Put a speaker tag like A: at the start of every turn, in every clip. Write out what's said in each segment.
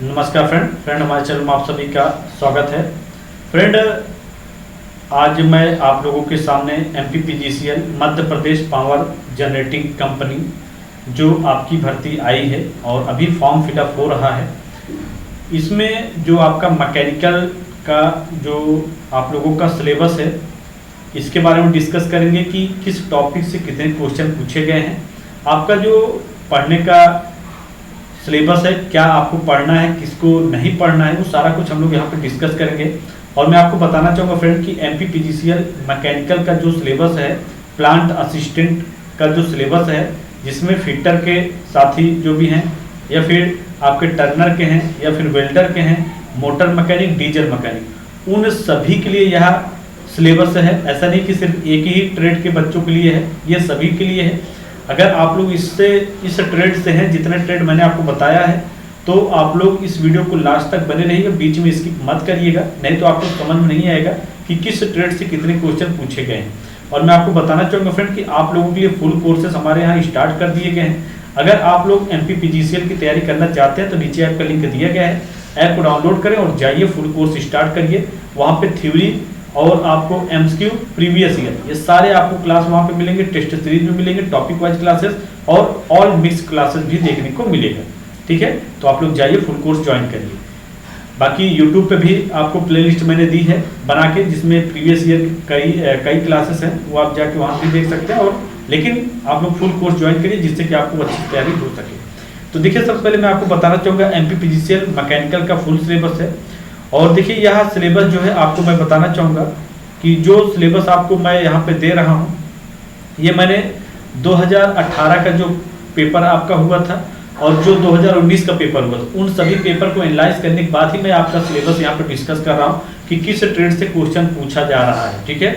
A: नमस्कार फ्रेंड हमारे चैनल में आप सभी का स्वागत है। फ्रेंड, आज मैं आप लोगों के सामने MPPGCL Madhya Pradesh power generating company जो आपकी भर्ती आई है और अभी फॉर्म फिलअप हो रहा है, इसमें जो आपका मैकेनिकल का जो आप लोगों का सिलेबस है इसके बारे में डिस्कस करेंगे कि किस टॉपिक से कितने क्वेश्चन पूछे गए हैं। आपका जो पढ़ने का सिलेबस है, क्या आपको पढ़ना है, किसको नहीं पढ़ना है, वो सारा कुछ हम लोग यहाँ पे डिस्कस करेंगे। और मैं आपको बताना चाहूँगा फ्रेंड कि MPPGCL मैकेनिकल का जो सिलेबस है, प्लांट असिस्टेंट का जो सिलेबस है, जिसमें फिटर के साथी जो भी हैं या फिर आपके टर्नर के हैं या फिर वेल्डर के हैं, मोटर मैकेनिक, डीजल मैकेनिक, उन सभी के लिए यह सिलेबस है। ऐसा नहीं कि सिर्फ एक ही ट्रेड के बच्चों के लिए है, ये सभी के लिए है। अगर आप लोग इस ट्रेड से हैं, जितने ट्रेड मैंने आपको बताया है, तो आप लोग इस वीडियो को लास्ट तक बने रहिएगा, बीच में स्किप मत करिएगा, नहीं तो आपको समझ में नहीं आएगा कि किस ट्रेड से कितने क्वेश्चन पूछे गए हैं। और मैं आपको बताना चाहूँगा फ्रेंड कि आप लोगों के लिए फुल कोर्सेज हमारे यहाँ स्टार्ट कर दिए गए हैं। अगर आप लोग MPPGCL की तैयारी करना चाहते हैं तो नीचे ऐप का लिंक दिया गया है, ऐप को डाउनलोड करें और जाइए फुल कोर्स स्टार्ट करिए। वहाँ पे थ्योरी और आपको MCQ, प्रीवियस ईयर, ये सारे आपको क्लास वहाँ पे मिलेंगे, टेस्ट सीरीज में मिलेंगे, टॉपिक वाइज क्लासेस और ऑल मिक्स क्लासेस भी देखने को मिलेगा। ठीक है, तो आप लोग जाइए फुल कोर्स ज्वाइन करिए। बाकी यूट्यूब पे भी आपको प्लेलिस्ट मैंने दी है बना के, जिसमें प्रीवियस ईयर कई क्लासेस हैं, वो आप जाके वहाँ भी देख सकते हैं। और लेकिन आप लोग फुल कोर्स ज्वाइन करिए जिससे कि आपको अच्छी तैयारी हो सके। तो देखिए, सबसे पहले मैं आपको बताना चाहूँगा MPPGCL मैकेनिकल का फुल सिलेबस है। और देखिए, यह सिलेबस जो है आपको मैं बताना चाहूँगा कि जो सिलेबस आपको मैं यहाँ पे दे रहा हूँ, ये मैंने 2018 का जो पेपर आपका हुआ था और जो 2019 का पेपर हुआ था, उन सभी पेपर को एनालाइज करने के बाद ही मैं आपका सिलेबस यहाँ पे डिस्कस कर रहा हूँ कि किस ट्रेड से क्वेश्चन पूछा जा रहा है। ठीक है,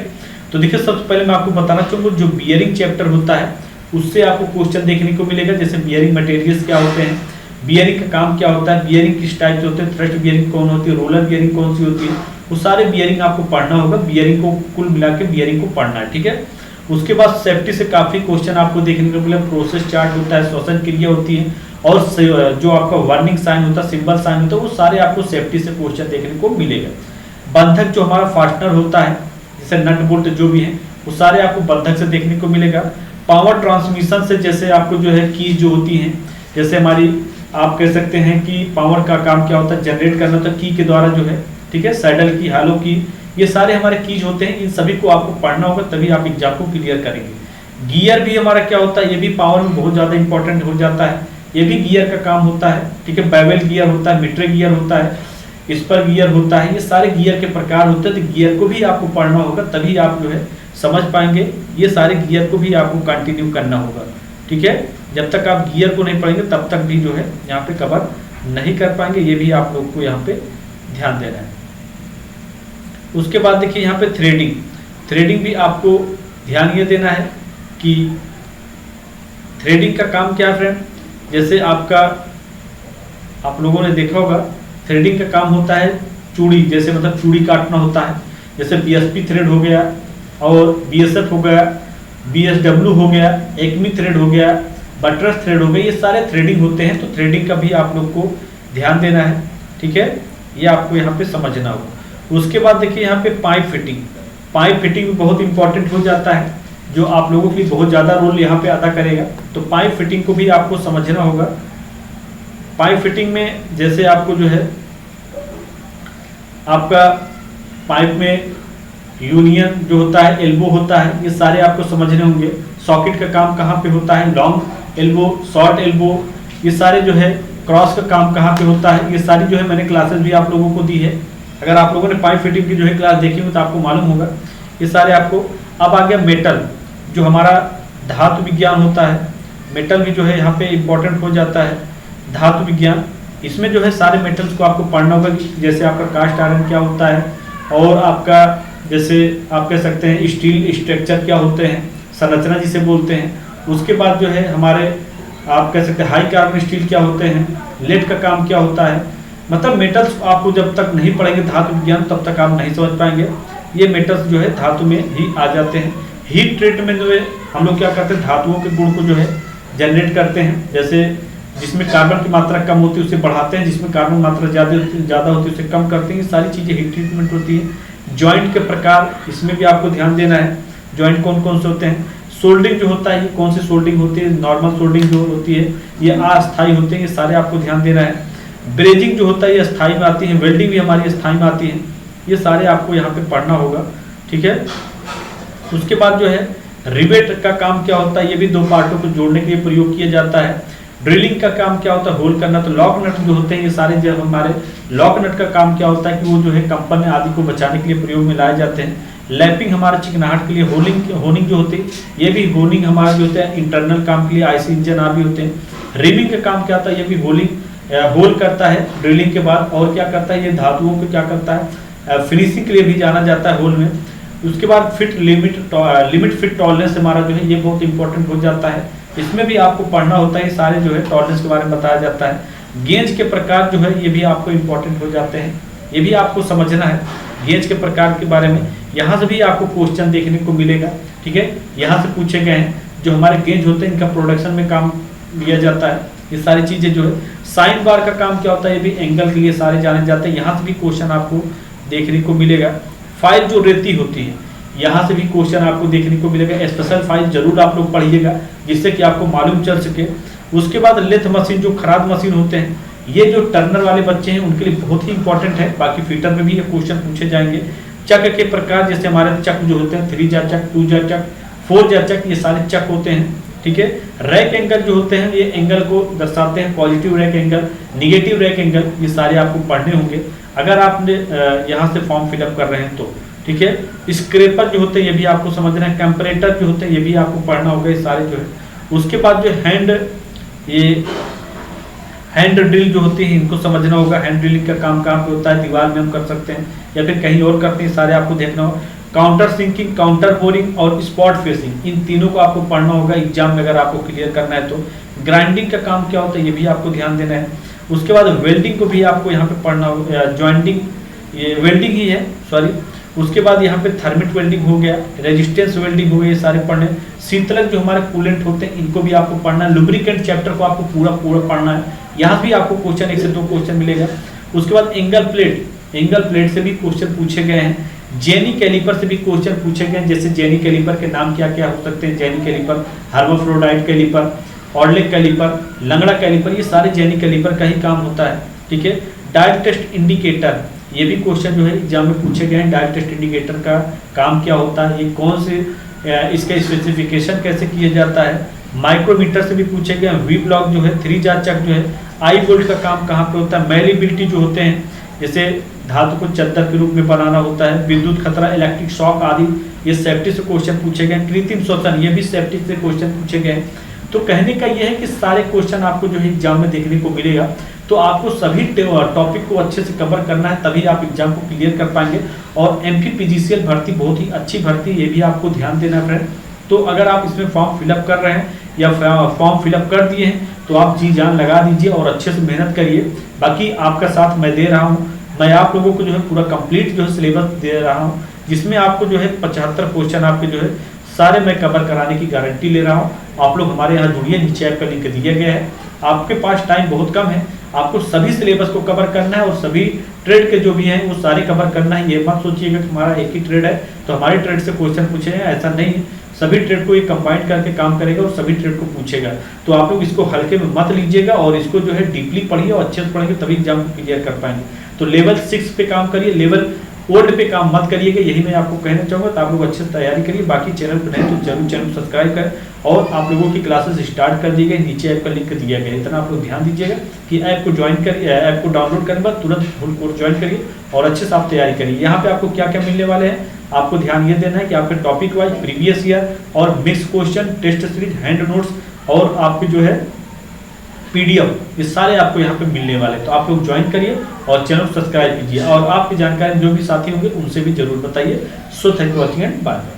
A: तो देखिए, सबसे पहले मैं आपको बताना चाहूँगा जो बियरिंग चैप्टर होता है उससे आपको क्वेश्चन देखने को मिलेगा। जैसे बियरिंग मटेरियल्स क्या होते हैं, बियरिंग का काम क्या होता है, बियरिंग किस टाइप से होते हैं, थ्रस्ट बियरिंग कौन होती है, रोलर बियरिंग कौन सी होती है, वो सारे बियरिंग आपको पढ़ना होगा। बियरिंग को कुल मिला के बियरिंग को पढ़ना है। ठीक है, उसके बाद सेफ्टी से काफ़ी क्वेश्चन आपको देखने को मिलेगा। प्रोसेस चार्ट होता है, श्वसन क्रिया होती है और जो आपका वार्निंग साइन होता है, सिंबल साइन होता है, वो सारे आपको सेफ्टी से क्वेश्चन देखने को मिलेगा। बंधक जो हमारा फास्टनर होता है, जैसे नट बोल्ट जो भी है, वो सारे आपको बंधक से देखने को मिलेगा। पावर ट्रांसमिशन से जैसे आपको जो है कीज जो होती हैं, जैसे हमारी आप कह सकते हैं कि पावर का काम क्या होता है, जनरेट करना होता है की के द्वारा जो है। ठीक है, सैडल की, हालो की, ये सारे हमारे कीज होते हैं। इन सभी को आपको पढ़ना होगा, तभी आप एग्जाम को क्लियर करेंगे। गियर भी हमारा क्या होता है, ये भी पावर में बहुत ज़्यादा इंपॉर्टेंट हो जाता है, ये भी गियर का काम होता है। ठीक है, बेवल गियर होता है, मीटर गियर होता है, स्पर गियर होता है, ये सारे गियर के प्रकार होते हैं। तो गियर को भी आपको पढ़ना होगा, तभी आप जो है समझ पाएंगे। ये सारे गियर को भी आपको कंटिन्यू करना होगा। ठीक है, जब तक आप गियर को नहीं पढ़ेंगे तब तक भी जो है यहाँ पे कवर नहीं कर पाएंगे, ये भी आप लोग को यहाँ पे ध्यान देना है। उसके बाद देखिए यहाँ पे थ्रेडिंग भी आपको ध्यान ये देना है कि थ्रेडिंग का काम क्या है फ्रेंड। जैसे आपका आप लोगों ने देखा होगा, थ्रेडिंग का काम होता है चूड़ी, जैसे मतलब चूड़ी काटना होता है। जैसे BSP थ्रेड हो गया और BSF हो गया, BSW हो गया, एक्मी थ्रेड हो गया, बटरस थ्रेड हो गया, ये सारे थ्रेडिंग होते हैं। तो थ्रेडिंग का भी आप लोग को ध्यान देना है। ठीक है, ये आपको यहाँ पे समझना होगा। उसके बाद देखिए यहाँ पे पाइप फिटिंग भी बहुत इंपॉर्टेंट हो जाता है, जो आप लोगों के लिए बहुत ज़्यादा रोल यहाँ पे अदा करेगा। तो पाइप फिटिंग को भी आपको समझना होगा। पाइप फिटिंग में जैसे आपको जो है आपका पाइप में यूनियन जो होता है, एल्बो होता है, ये सारे आपको समझने होंगे। सॉकेट का काम कहाँ पे होता है, लॉन्ग एल्बो, शॉर्ट एल्बो, ये सारे जो है क्रॉस का काम कहाँ पे होता है, ये सारी जो है मैंने क्लासेस भी आप लोगों को दी है। अगर आप लोगों ने पाइप फिटिंग की जो है क्लास देखी हो तो आपको मालूम होगा ये सारे आपको। अब आ गया मेटल, जो हमारा धातु विज्ञान होता है, मेटल भी जो है यहाँ पे इम्पोर्टेंट हो जाता है। धातु विज्ञान, इसमें जो है सारे मेटल्स को आपको पढ़ना होगा। जैसे आपका कास्ट आयरन क्या होता है, और आपका जैसे आप कह सकते हैं स्टील स्ट्रक्चर क्या होते हैं, संरचना जिसे बोलते हैं। उसके बाद जो है हमारे आप कह सकते हैं हाई कार्बन स्टील क्या होते हैं, लेड का काम क्या होता है। मतलब मेटल्स आपको जब तक नहीं पढ़ेंगे धातु विज्ञान, तब तक आप नहीं समझ पाएंगे। ये मेटल्स जो है धातु में ही आ जाते हैं। हीट ट्रीटमेंट जो है हम लोग क्या करते हैं, धातुओं के गुण को जो है जनरेट करते हैं। जैसे जिसमें कार्बन की मात्रा कम होती है उसे बढ़ाते हैं, जिसमें कार्बन मात्रा ज़्यादा होती है उसे कम करते हैं। ये सारी चीज़ें हीट ट्रीटमेंट होती है। जॉइंट के प्रकार, इसमें भी आपको ध्यान देना है, जॉइंट कौन कौन से होते हैं। सोल्डिंग जो होता है, ये कौन सी सोल्डिंग होती है, नॉर्मल सोल्डिंग जो होती है ये अस्थायी होते हैं, ये सारे आपको ध्यान देना है। ब्रेजिंग जो होता है ये स्थायी में आती है, वेल्डिंग भी हमारी स्थायी में आती है, ये सारे आपको यहाँ पे पढ़ना होगा, ठीक है। उसके बाद जो है रिवेट का काम क्या होता है, ये भी दो पार्टों को जोड़ने के लिए प्रयोग किया जाता है। ड्रिलिंग का काम क्या होता है, होल करना। तो लॉक नट जो होते हैं ये सारे जो हमारे लॉक नट का काम क्या होता है कि वो जो है कंपन आदि को बचाने के लिए प्रयोग में लाए जाते हैं। लैपिंग हमारा चिकनाहट के लिए, होनिंग जो होती है ये भी होनिंग हमारा जो होता है इंटरनल काम के लिए, आईसी इंजन आदि होते हैं। रिमिंग का काम क्या होता है, ये भी होल करता है ड्रिलिंग के बाद। और क्या करता है, ये धातुओं को क्या करता है, फिनिशिंग के लिए भी जाना जाता है होल में। उसके बाद फिट लिमिट फिट टॉलरेंस हमारा जो है ये बहुत इंपॉर्टेंट हो जाता है, इसमें भी आपको पढ़ना होता है। सारे जो है टॉलरेंस के बारे में बताया जाता है। गेज के प्रकार जो है ये भी आपको इंपॉर्टेंट हो जाते हैं, ये भी आपको समझना है गेज के प्रकार के बारे में। यहाँ से भी आपको क्वेश्चन देखने को मिलेगा, ठीक है। यहाँ से पूछे गए हैं जो हमारे गेज होते हैं इनका प्रोडक्शन में काम लिया जाता है, ये सारी चीजें जो है। साइन बार का काम क्या होता है, ये भी एंगल के लिए सारे जाने जाते हैं, यहाँ से भी क्वेश्चन आपको देखने को मिलेगा। फाइल जो रेती होती है यहाँ से भी क्वेश्चन आपको देखने को मिलेगा। स्पेशल फाइल जरूर आप लोग पढ़िएगा जिससे कि आपको मालूम चल सके। उसके बाद लेथ मशीन जो खराद मशीन होते हैं, ये जो टर्नर वाले बच्चे हैं उनके लिए बहुत ही इंपॉर्टेंट है, बाकी फीटर में भी ये क्वेश्चन पूछे जाएंगे। चक के प्रकार, जैसे हमारे चक जो होते हैं 3 जार चक, 2 जार चक, 4 जार चक, ये सारे चक होते हैं, ठीक है। रैक एंगल जो होते हैं ये एंगल को दर्शाते हैं, positive rack angle, negative rack angle, ये सारे आपको पढ़ने होंगे अगर आपने यहाँ से फॉर्म फिलअप कर रहे हैं तो, ठीक है। स्क्रेपर जो होते हैं ये भी आपको समझना है। कंपरेटर जो होते हैं ये भी आपको पढ़ना होगा, ये सारे जो है। उसके बाद जो हैंड ड्रिल जो होती है इनको समझना होगा। हैंड ड्रिलिंग का काम कहाँ पे होता है, दीवार में हम कर सकते हैं या फिर कहीं और करते हैं, सारे आपको देखना होगा। काउंटर सिंकिंग, काउंटर बोरिंग और स्पॉट फेसिंग, इन तीनों को आपको पढ़ना होगा एग्जाम में अगर आपको क्लियर करना है तो। ग्राइंडिंग का काम क्या होता है ये भी आपको ध्यान देना है। उसके बाद वेल्डिंग को भी आपको यहाँ पे पढ़ना होगा, जॉइंटिंग, ये वेल्डिंग ही है, सॉरी। उसके बाद यहाँ पे थर्मिट वेल्डिंग हो गया, रेजिस्टेंस वेल्डिंग हो गया, ये सारे पढ़ने। शीतलक जो हमारे कूलेंट होते हैं इनको भी आपको पढ़ना है। लुब्रिकेंट चैप्टर को आपको पूरा पढ़ना है, यहाँ भी आपको क्वेश्चन 1 से 2 क्वेश्चन मिलेगा। उसके बाद एंगल प्लेट से भी क्वेश्चन पूछे गए हैं। जेनी कैलिपर से भी क्वेश्चन पूछे गए हैं, जैसे जेनी कैलिपर के नाम क्या क्या हो सकते हैं, जेनी कैलिपर, हर्माफ्रोडाइट कैलिपर, ऑर्लिक कैलिपर, लंगड़ा कैलिपर, ये सारे जेनी कैलिपर का ही काम होता है, ठीक है। डायल टेस्ट इंडिकेटर, ये भी क्वेश्चन जो है एग्जाम में पूछे गए हैं। डायल टेस्ट इंडिकेटर का काम क्या होता है, ये कौन से, इसका स्पेसिफिकेशन कैसे किया जाता है। माइक्रोमीटर से भी पूछे गए हैं। वी ब्लॉक जो है, 3 जार चक जो है। आई बोल्ट का काम कहाँ पे होता है। मैलिबिलिटी जो होते हैं, जैसे धातु को चद्दर के रूप में बनाना होता है। विद्युत खतरा, इलेक्ट्रिक शॉक आदि, ये सेफ्टी से क्वेश्चन पूछे गए। कृत्रिम श्वसन, ये भी सेफ्टी से क्वेश्चन पूछे गए। तो कहने का ये है कि सारे क्वेश्चन आपको जो है एग्जाम में देखने को मिलेगा, तो आपको सभी टॉपिक को अच्छे से कवर करना है, तभी आप एग्जाम को क्लियर कर पाएंगे। और एमपीपीजीसीएल भर्ती बहुत ही अच्छी भर्ती, ये भी आपको ध्यान देना है फ्रेंड। तो अगर आप इसमें फॉर्म फिलअप कर रहे हैं या फॉर्म फिलअप कर दिए हैं तो आप जी जान लगा दीजिए और अच्छे से मेहनत करिए। बाकी आपका साथ मैं दे रहा हूँ, मैं आप लोगों को जो है पूरा कंप्लीट जो है सिलेबस दे रहा हूँ, जिसमें आपको जो है 75 क्वेश्चन आपके जो है सारे मैं कवर कराने की गारंटी ले रहा हूँ। आप लोग हमारे यहाँ जुड़िए, नीचे ऐप का लिंक दिया गया है। आपके पास टाइम बहुत कम है, आपको सभी सिलेबस को कवर करना है और सभी ट्रेड के जो भी हैं वो सारे कवर करना है। ये मत सोचिएगा कि हमारा एक ही ट्रेड है तो हमारे ट्रेड से क्वेश्चन पूछे हैं, ऐसा नहीं है। सभी ट्रेड को ये कंबाइन करके काम करेगा और सभी ट्रेड को पूछेगा। तो आप लोग इसको हल्के में मत लीजिएगा और इसको जो है डीपली पढ़िए और अच्छे से पढ़ेंगे तभी एग्जाम को क्लियर कर पाएंगे। तो लेवल 6 पे काम करिए, लेवल ओल्ड पे काम मत करिएगा, यही मैं आपको कहना चाहूँगा। तो आप लोग अच्छे से तैयारी करिए। बाकी चैनल पर नहीं तो जरूर चैनल सब्सक्राइब करें और आप लोगों की क्लासेस स्टार्ट कर दी गई, नीचे ऐप का लिंक दिया गया है। इतना आप लोग ध्यान दीजिएगा कि ऐप को ज्वाइन करिए, ऐप को डाउनलोड करने के बाद तुरंत फुल कोर्स ज्वाइन करिए और अच्छे से आप तैयारी करिए। यहाँ पे आपको क्या क्या मिलने वाले हैं, आपको ध्यान ये देना है कि आपके टॉपिक वाइज प्रीवियस ईयर और mix question, test series, hand notes और आपके जो है पीडीएफ, ये सारे आपको यहाँ पे मिलने वाले हैं। तो आप लोग ज्वाइन करिए और चैनल सब्सक्राइब कीजिए और आपकी जानकारी जो भी साथी होंगे उनसे भी जरूर बताइए। So thank you watching and bye.